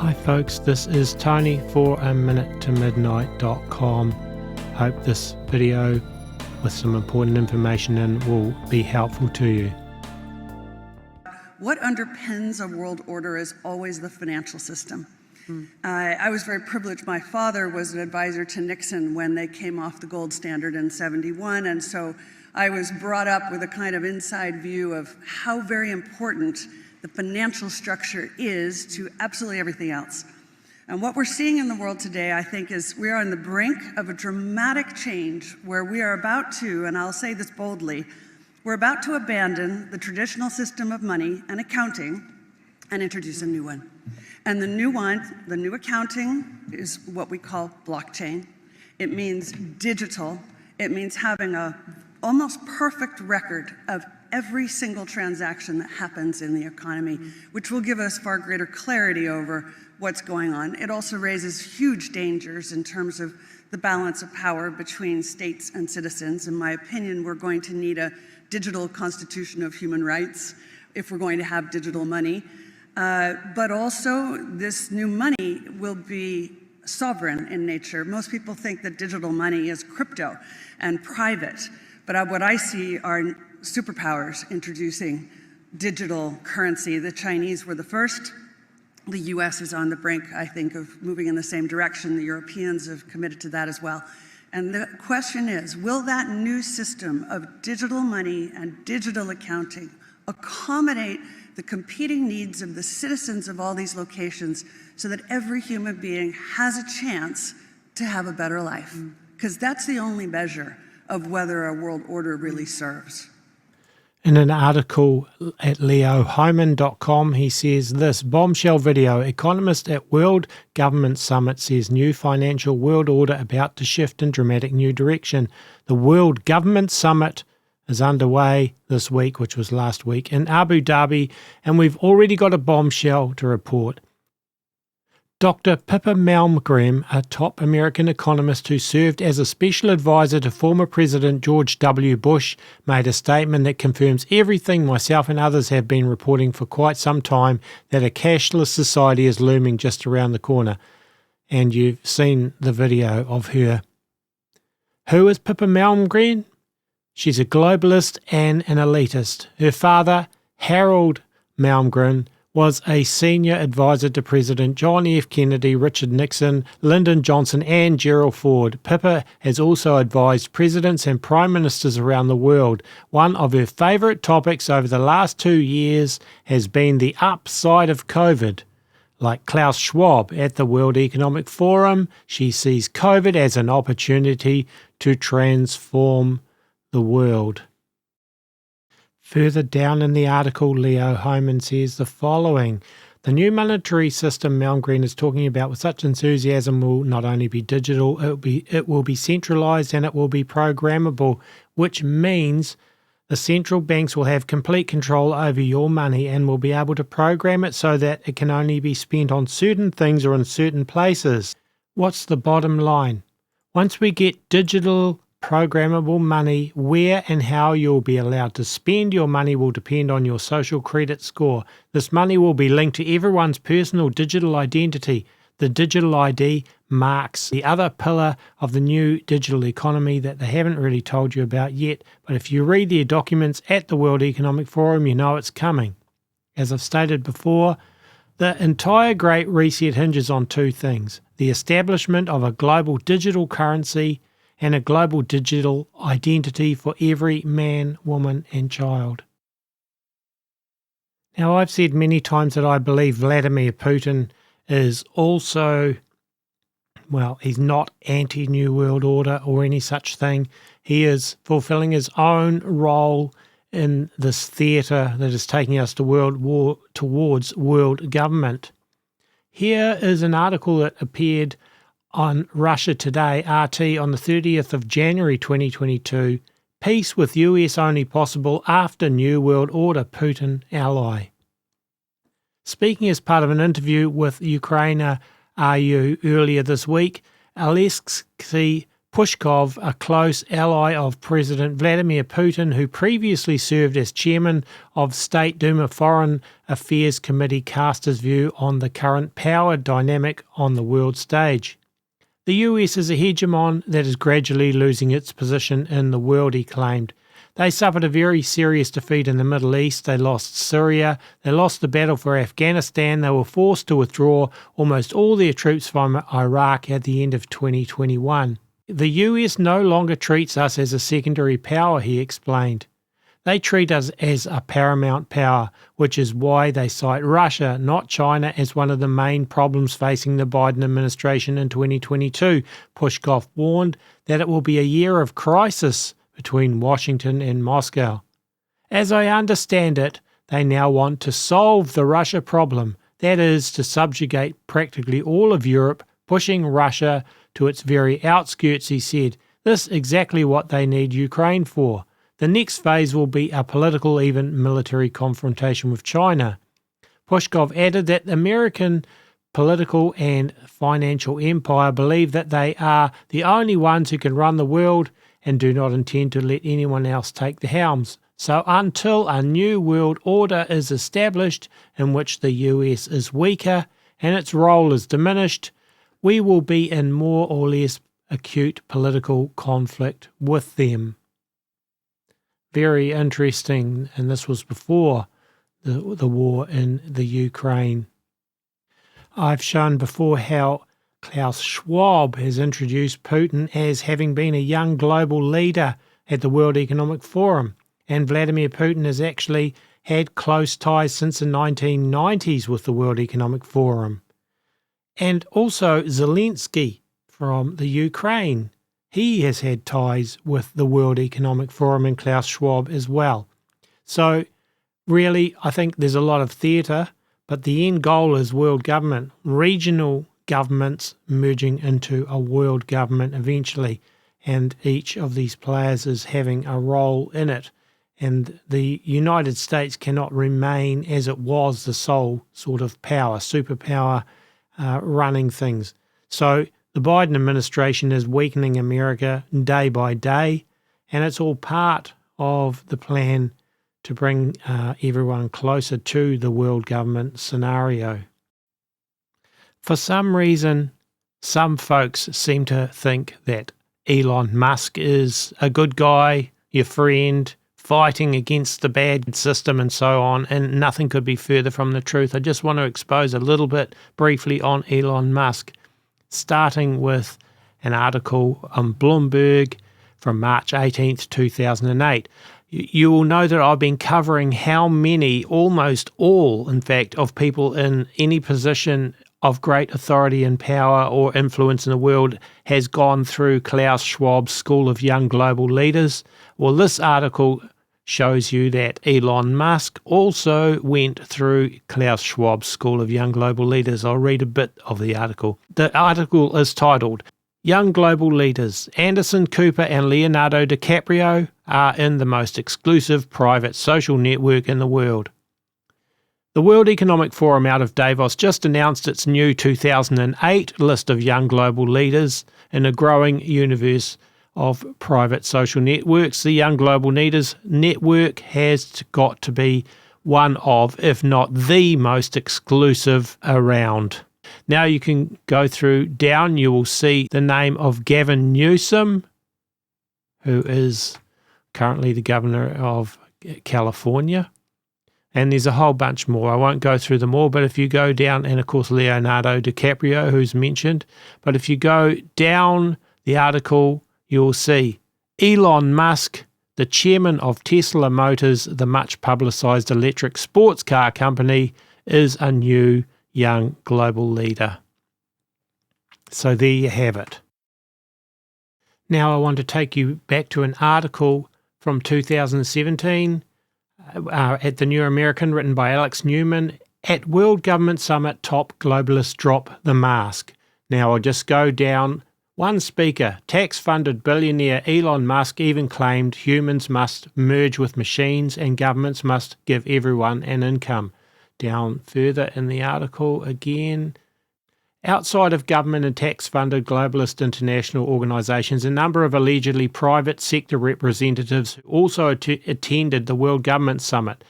Hi folks, this is Tony for aminutetomidnight.com. Hope this video with some important information in will be helpful to you. What underpins a world order is always the financial system. I was very privileged. My father was an advisor to Nixon when they came off the gold standard in '71, and so I was brought up with a kind of inside view of how very important the financial structure is to absolutely everything else. And what we're seeing in the world today, I think, is we are on the brink of a dramatic change where we are about to, and I'll say this boldly, we're about to abandon the traditional system of money and accounting and introduce a new one. And the new accounting is what we call blockchain. It means digital. It means having a almost perfect record of every single transaction that happens in the economy, which will give us far greater clarity over what's going on. It also raises huge dangers in terms of the balance of power between states and citizens. In my opinion, we're going to need a digital constitution of human rights if we're going to have digital money. But also, this new money will be sovereign in nature. Most people think that digital money is crypto and private, but what I see are superpowers introducing digital currency. The Chinese were the first. The US is on the brink, I think, of moving in the same direction. The Europeans have committed to that as well. And the question is, will that new system of digital money and digital accounting accommodate the competing needs of the citizens of all these locations so that every human being has a chance to have a better life? Because that's the only measure of whether a world order really serves. In an article at leohyman.com, he says this: bombshell video, economist at World Government Summit says new financial world order about to shift in dramatic new direction. The World Government Summit is underway this week, which was last week, in Abu Dhabi, and we've already got a bombshell to report. Dr. Pippa Malmgren, a top American economist who served as a special advisor to former President George W. Bush, made a statement that confirms everything myself and others have been reporting for quite some time, that a cashless society is looming just around the corner. And you've seen the video of her. Who is Pippa Malmgren? She's a globalist and an elitist. Her father, Harold Malmgren, was a senior advisor to President John F. Kennedy, Richard Nixon, Lyndon Johnson and Gerald Ford. Pippa has also advised presidents and prime ministers around the world. One of her favourite topics over the last 2 years has been the upside of COVID. Like Klaus Schwab at the World Economic Forum, she sees COVID as an opportunity to transform the world. Further down in the article, Leo Hyman says the following: the new monetary system Malmgren is talking about with such enthusiasm will not only be digital, it will be centralized and it will be programmable, which means the central banks will have complete control over your money and will be able to program it so that it can only be spent on certain things or in certain places. What's the bottom line? Once we get digital programmable money, where and how you'll be allowed to spend your money will depend on your social credit score. This money will be linked to everyone's personal digital identity. The digital ID marks the other pillar of the new digital economy that they haven't really told you about yet, but if you read their documents at the World Economic Forum, you know it's coming. As I've stated before, the entire Great Reset hinges on two things: the establishment of a global digital currency and a global digital identity for every man, woman and child. Now, I've said many times that I believe Vladimir Putin is also, well, he's not anti-New World Order or any such thing. He is fulfilling his own role in this theatre that is taking us to towards world government. Here is an article that appeared on Russia Today, RT, on the 30th of January 2022, peace with US only possible after New World Order, Putin ally. Speaking as part of an interview with Ukraine RU earlier this week, Alexei Pushkov, a close ally of President Vladimir Putin, who previously served as chairman of State Duma Foreign Affairs Committee, cast his view on the current power dynamic on the world stage. The US is a hegemon that is gradually losing its position in the world, he claimed. They suffered a very serious defeat in the Middle East. They lost Syria. They lost the battle for Afghanistan. They were forced to withdraw almost all their troops from Iraq at the end of 2021. The US no longer treats us as a secondary power, he explained. They treat us as a paramount power, which is why they cite Russia, not China, as one of the main problems facing the Biden administration in 2022. Pushkov warned that it will be a year of crisis between Washington and Moscow. As I understand it, they now want to solve the Russia problem, that is, to subjugate practically all of Europe, pushing Russia to its very outskirts, he said. This is exactly what they need Ukraine for. The next phase will be a political, even military confrontation with China. Pushkov added that the American political and financial empire believe that they are the only ones who can run the world and do not intend to let anyone else take the helms. So until a new world order is established in which the US is weaker and its role is diminished, we will be in more or less acute political conflict with them. Very interesting, and this was before the war in the Ukraine. I've shown before how Klaus Schwab has introduced Putin as having been a young global leader at the World Economic Forum, and Vladimir Putin has actually had close ties since the 1990s with the World Economic Forum. And also Zelensky from the Ukraine. He has had ties with the World Economic Forum and Klaus Schwab as well. So really, I think there's a lot of theatre, but the end goal is world government, regional governments merging into a world government eventually, and each of these players is having a role in it. And the United States cannot remain as it was the sole sort of power, superpower, running things. So the Biden administration is weakening America day by day, and it's all part of the plan to bring everyone closer to the world government scenario. For some reason, some folks seem to think that Elon Musk is a good guy, your friend, fighting against the bad system and so on, and nothing could be further from the truth. I just want to expose a little bit briefly on Elon Musk, starting with an article on Bloomberg from March 18th, 2008. You will know that I've been covering how many, almost all, in fact, of people in any position of great authority and power or influence in the world has gone through Klaus Schwab's School of Young Global Leaders. Well, this article shows you that Elon Musk also went through Klaus Schwab's School of Young Global Leaders. I'll read a bit of the article. The article is titled, Young Global Leaders, Anderson Cooper and Leonardo DiCaprio are in the most exclusive private social network in the world. The World Economic Forum out of Davos just announced its new 2008 list of young global leaders in a growing universe of private social networks. The Young Global Leaders Network has got to be one of, if not the most exclusive around. Now you can go through down, you will see the name of Gavin Newsom, who is currently the governor of California. And there's a whole bunch more. I won't go through them all, but if you go down, and of course Leonardo DiCaprio, who's mentioned, but if you go down the article, you'll see Elon Musk, the chairman of Tesla Motors, the much publicized electric sports car company, is a new young global leader. So there you have it. Now I want to take you back to an article from 2017 at the New American, written by Alex Newman. At World Government Summit, top globalists drop the mask. Now I'll just go down. One speaker, tax-funded billionaire Elon Musk, even claimed humans must merge with machines and governments must give everyone an income. Down further in the article again, Outside of government and tax-funded globalist international organisations, a number of allegedly private sector representatives also attended the World Government Summit.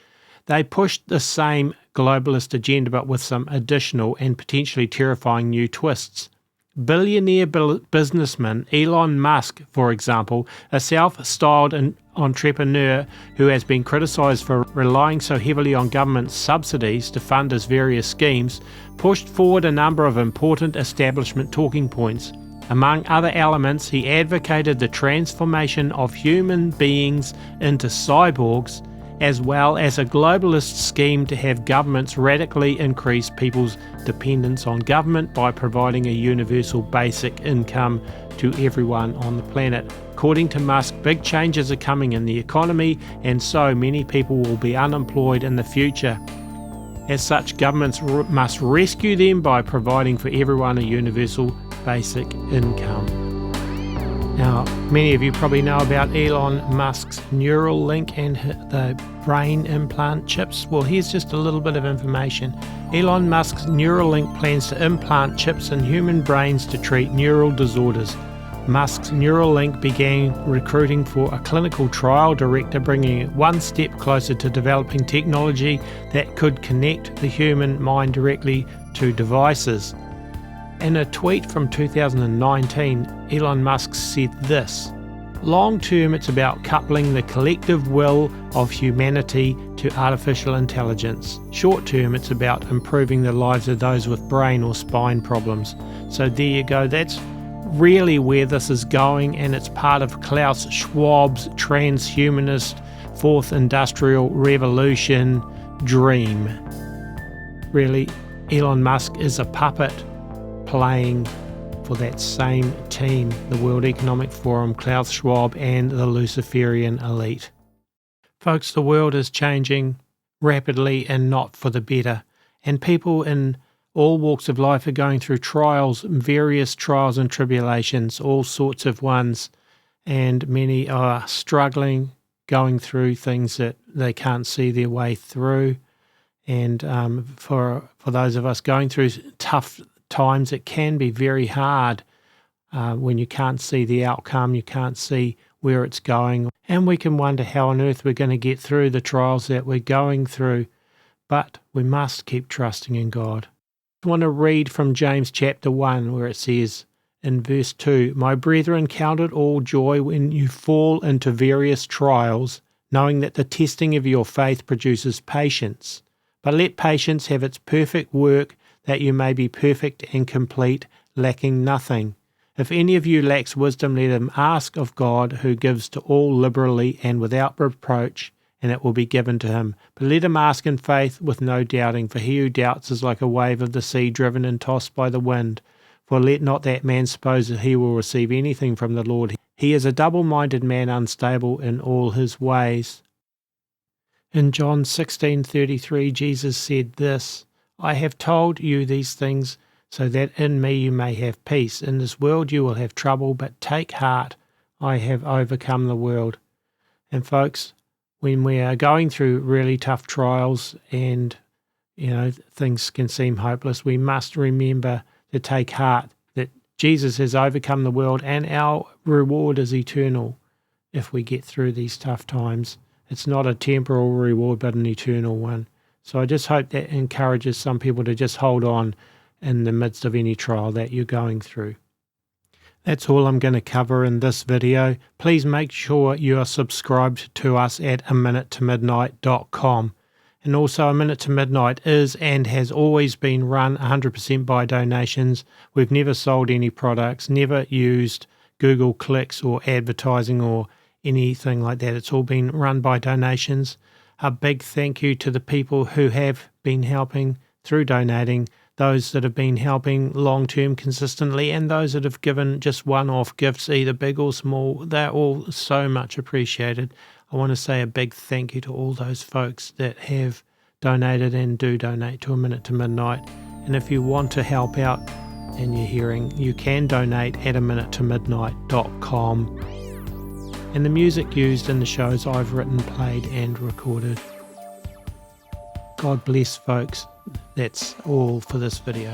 They pushed the same globalist agenda but with some additional and potentially terrifying new twists. Billionaire businessman Elon Musk, for example, a self-styled entrepreneur who has been criticised for relying so heavily on government subsidies to fund his various schemes, pushed forward a number of important establishment talking points. Among other elements, he advocated the transformation of human beings into cyborgs, as well as a globalist scheme to have governments radically increase people's dependence on government by providing a universal basic income to everyone on the planet. According to Musk, big changes are coming in the economy, and so many people will be unemployed in the future. As such, governments must rescue them by providing for everyone a universal basic income. Now, many of you probably know about Elon Musk's Neuralink and the brain implant chips. Well, here's just a little bit of information. Elon Musk's Neuralink plans to implant chips in human brains to treat neural disorders. Musk's Neuralink began recruiting for a clinical trial director, bringing it one step closer to developing technology that could connect the human mind directly to devices. In a tweet from 2019, Elon Musk said this: "Long term, it's about coupling the collective will of humanity to artificial intelligence. Short term, it's about improving the lives of those with brain or spine problems." So there you go. That's really where this is going, and it's part of Klaus Schwab's transhumanist fourth industrial revolution dream. Really, Elon Musk is a puppet playing for that same team, the World Economic Forum, Klaus Schwab, and the Luciferian elite. Folks, the world is changing rapidly and not for the better, and people in all walks of life are going through trials, various trials and tribulations, all sorts of ones, and many are struggling, going through things that they can't see their way through. And for those of us going through tough times, it can be very hard when you can't see the outcome, you can't see where it's going, and we can wonder how on earth we're going to get through the trials that we're going through. But we must keep trusting in God. I want to read from James chapter 1, where it says in verse 2, "My brethren, count it all joy when you fall into various trials, knowing that the testing of your faith produces patience. But let patience have its perfect work, that you may be perfect and complete, lacking nothing. If any of you lacks wisdom, let him ask of God, who gives to all liberally and without reproach, and it will be given to him. But let him ask in faith with no doubting, for he who doubts is like a wave of the sea driven and tossed by the wind. For let not that man suppose that he will receive anything from the Lord. He is a double-minded man, unstable in all his ways." In John 16:33, Jesus said this: "I have told you these things so that in me you may have peace. In this world you will have trouble, but take heart, I have overcome the world." And folks, when we are going through really tough trials and things can seem hopeless, we must remember to take heart that Jesus has overcome the world and our reward is eternal if we get through these tough times. It's not a temporal reward but an eternal one. So I just hope that encourages some people to just hold on in the midst of any trial that you're going through. That's all I'm going to cover in this video. Please make sure you are subscribed to us at aminutetomidnight.com. And also, A Minute to Midnight is and has always been run 100% by donations. We've never sold any products, never used Google clicks or advertising or anything like that. It's all been run by donations. A big thank you to the people who have been helping through donating, those that have been helping long-term consistently, and those that have given just one-off gifts, either big or small. They're all so much appreciated. I want to say a big thank you to all those folks that have donated and do donate to A Minute to Midnight. And if you want to help out and you're hearing, you can donate at aminutetomidnight.com. And the music used in the shows I've written, played and recorded. God bless, folks. That's all for this video.